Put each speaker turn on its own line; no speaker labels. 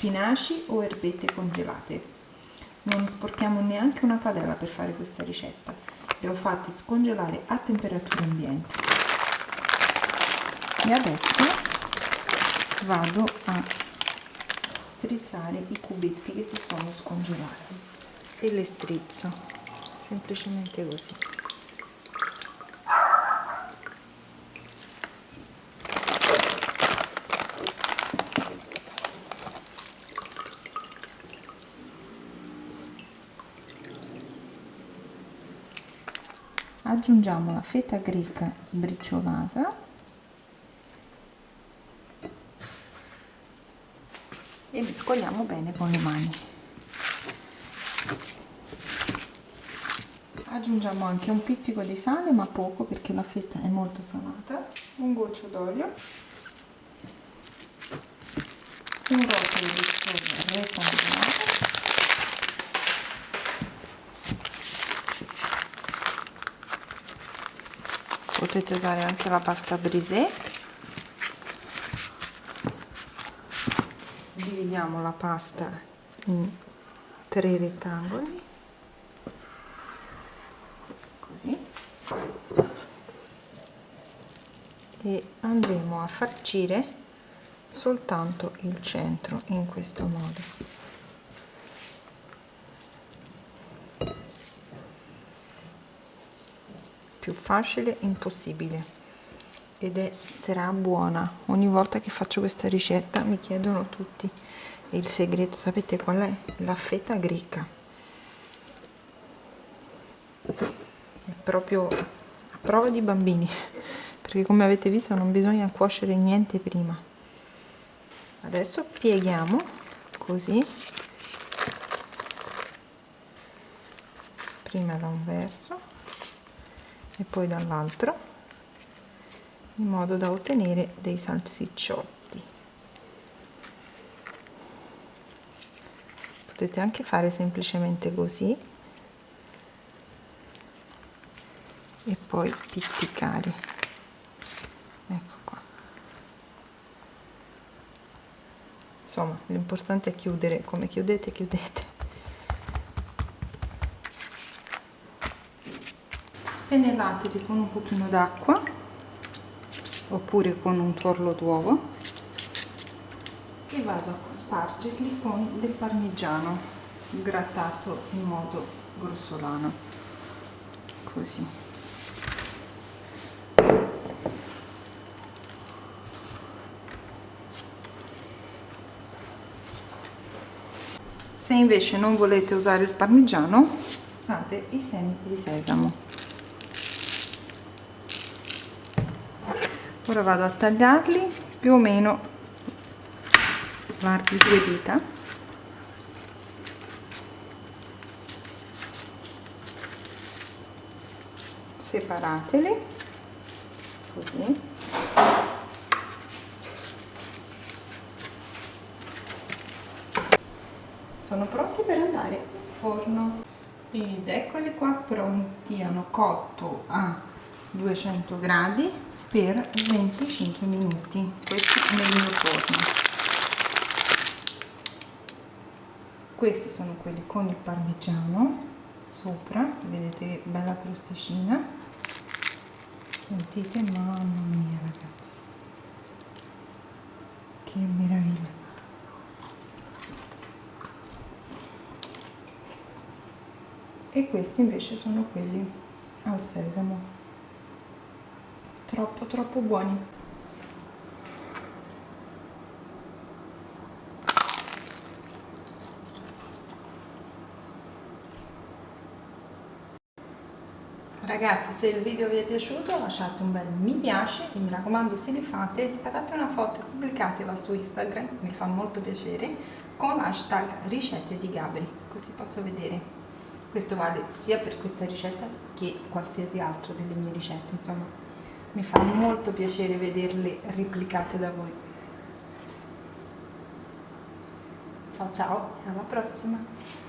spinaci o erbette congelate. Non sporchiamo neanche una padella per fare questa ricetta. Le ho fatte scongelare a temperatura ambiente. E adesso vado a strizzare i cubetti che si sono scongelati e le strizzo semplicemente così. Aggiungiamo la feta greca sbriciolata e mescoliamo bene con le mani. Aggiungiamo anche un pizzico di sale, ma poco perché la feta è molto salata, un goccio d'olio, un rotolo di scoglio rettangolare, potete usare anche la pasta brisée. Dividiamo la pasta in 3 rettangoli, così, e andremo a farcire soltanto il centro in questo modo. Più facile impossibile ed è stra buona. Ogni volta che faccio questa ricetta mi chiedono tutti, e il segreto sapete qual è? La feta greca. È proprio a prova di bambini, perché come avete visto non bisogna cuocere niente prima. Adesso pieghiamo così, prima da un verso e poi dall'altro, in modo da ottenere dei salsicciotti. Potete anche fare semplicemente così e poi pizzicare. Ecco qua. Insomma, l'importante è chiudere. Come chiudete, chiudete. Spenellateli con un pochino d'acqua oppure con un tuorlo d'uovo e vado a cospargerli con del parmigiano grattato in modo grossolano, così. Se invece non volete usare il parmigiano, usate i semi di sesamo. Ora vado a tagliarli più o meno larghi 2 dita, separateli così, sono pronti per andare in forno ed eccoli qua pronti, hanno cotto a 200 gradi per 25 minuti, questi nel mio forno. Questi sono quelli con il parmigiano sopra, vedete che bella crosticina, sentite, mamma mia ragazzi, che meraviglia. E questi invece sono quelli al sesamo, troppo buoni. Ragazzi, se il video vi è piaciuto lasciate un bel mi piace e mi raccomando, se li fate scattate una foto e pubblicatela su Instagram, mi fa molto piacere, con l'hashtag ricette di Gabri, così posso vedere. Questo vale sia per questa ricetta che qualsiasi altra delle mie ricette, insomma mi fa molto piacere vederle replicate da voi. Ciao ciao e alla prossima!